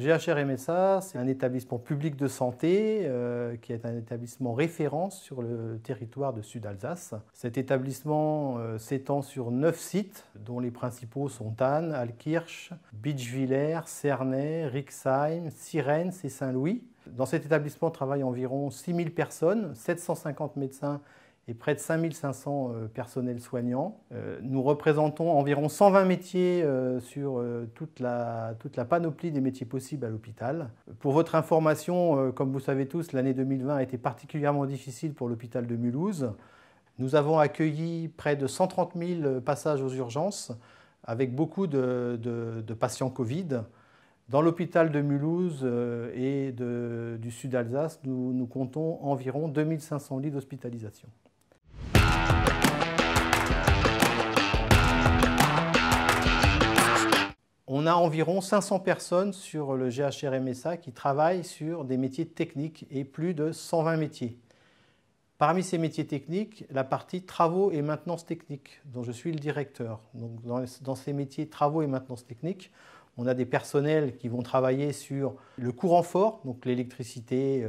GHR MSA, c'est un établissement public de santé qui est un établissement référence sur le territoire de Sud-Alsace. Cet établissement s'étend sur 9 sites, dont les principaux sont Thann, Altkirch, Bitschwiller, Cernay, Rixheim, Sierentz et Saint-Louis. Dans cet établissement travaillent environ 6000 personnes, 750 médecins et près de 5500 personnels soignants. Nous représentons environ 120 métiers sur toute la panoplie des métiers possibles à l'hôpital. Pour votre information, comme vous savez tous, l'année 2020 a été particulièrement difficile pour l'hôpital de Mulhouse. Nous avons accueilli près de 130 000 passages aux urgences avec beaucoup de patients Covid. Dans l'hôpital de Mulhouse et du Sud-Alsace, nous comptons environ 2500 lits d'hospitalisation. On a environ 500 personnes sur le GHR MSA qui travaillent sur des métiers techniques et plus de 120 métiers. Parmi ces métiers techniques, la partie travaux et maintenance technique, dont je suis le directeur. Donc, dans ces métiers travaux et maintenance technique, on a des personnels qui vont travailler sur le courant fort, donc l'électricité,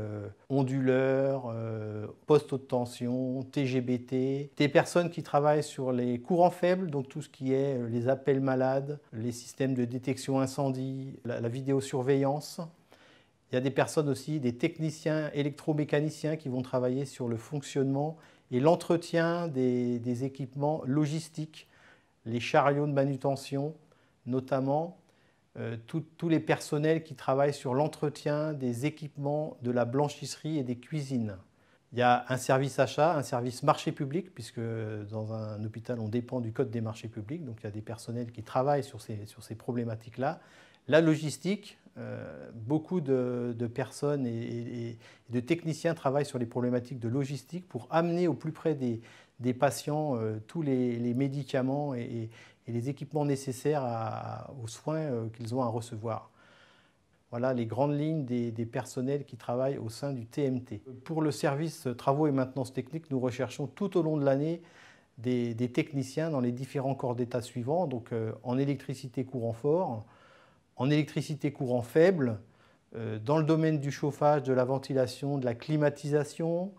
onduleur, poste haute tension, TGBT. Des personnes qui travaillent sur les courants faibles, donc tout ce qui est les appels malades, les systèmes de détection incendie, la vidéosurveillance. Il y a des personnes aussi, des techniciens électromécaniciens qui vont travailler sur le fonctionnement et l'entretien des équipements logistiques, les chariots de manutention notamment. Tous les personnels qui travaillent sur l'entretien des équipements de la blanchisserie et des cuisines. Il y a un service achat, un service marché public, puisque dans un hôpital, on dépend du code des marchés publics, donc il y a des personnels qui travaillent sur ces problématiques-là. La logistique, beaucoup de personnes et de techniciens travaillent sur les problématiques de logistique pour amener au plus près des patients tous les médicaments et les équipements nécessaires aux soins qu'ils ont à recevoir. Voilà les grandes lignes des personnels qui travaillent au sein du TMT. Pour le service travaux et maintenance technique, nous recherchons tout au long de l'année des techniciens dans les différents corps d'état suivants, donc en électricité courant fort, en électricité courant faible, dans le domaine du chauffage, de la ventilation, de la climatisation,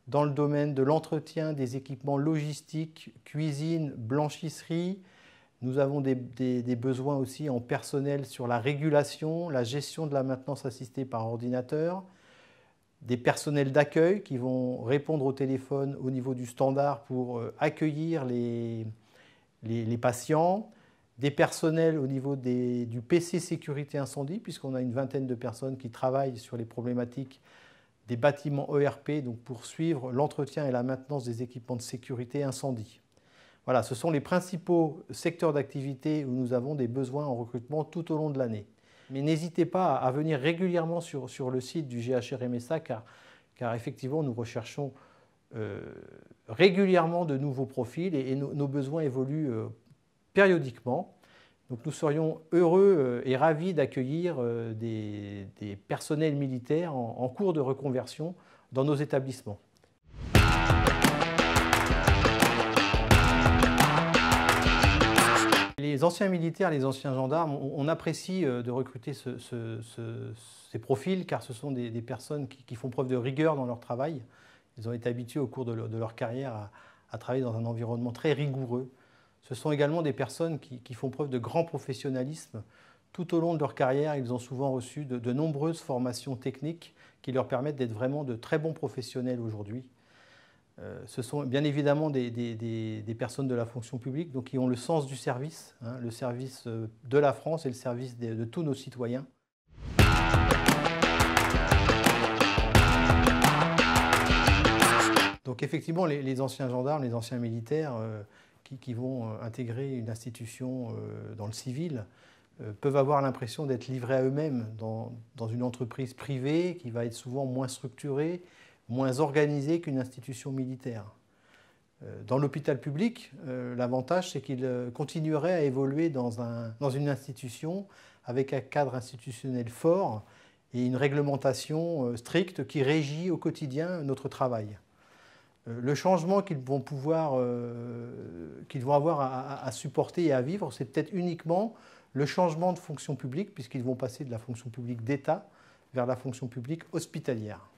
dans le domaine de l'entretien des équipements logistiques, cuisine, blanchisserie. Nous avons des besoins aussi en personnel sur la régulation, la gestion de la maintenance assistée par ordinateur, des personnels d'accueil qui vont répondre au téléphone au niveau du standard pour accueillir les patients, des personnels au niveau du PC sécurité incendie, puisqu'on a une vingtaine de personnes qui travaillent sur les problématiques des bâtiments ERP, donc pour suivre l'entretien et la maintenance des équipements de sécurité incendie. Voilà, ce sont les principaux secteurs d'activité où nous avons des besoins en recrutement tout au long de l'année. Mais n'hésitez pas à venir régulièrement sur le site du GHR MSA car effectivement nous recherchons régulièrement de nouveaux profils et nos besoins évoluent périodiquement. Donc nous serions heureux et ravis d'accueillir des personnels militaires en cours de reconversion dans nos établissements. Les anciens militaires, les anciens gendarmes, on apprécie de recruter ces profils car ce sont des personnes qui font preuve de rigueur dans leur travail. Ils ont été habitués au cours de leur carrière à travailler dans un environnement très rigoureux. Ce sont également des personnes qui font preuve de grand professionnalisme. Tout au long de leur carrière, ils ont souvent reçu de nombreuses formations techniques qui leur permettent d'être vraiment de très bons professionnels aujourd'hui. Ce sont bien évidemment des personnes de la fonction publique donc qui ont le sens du service, hein, le service de la France et le service de tous nos citoyens. Donc effectivement, les anciens gendarmes, les anciens militaires qui vont intégrer une institution dans le civil peuvent avoir l'impression d'être livrés à eux-mêmes dans une entreprise privée qui va être souvent moins structurée, moins organisée qu'une institution militaire. Dans l'hôpital public, l'avantage c'est qu'il continuerait à évoluer dans une institution avec un cadre institutionnel fort et une réglementation stricte qui régit au quotidien notre travail. Le changement qu'ils vont avoir à supporter et à vivre, c'est peut-être uniquement le changement de fonction publique, puisqu'ils vont passer de la fonction publique d'État vers la fonction publique hospitalière.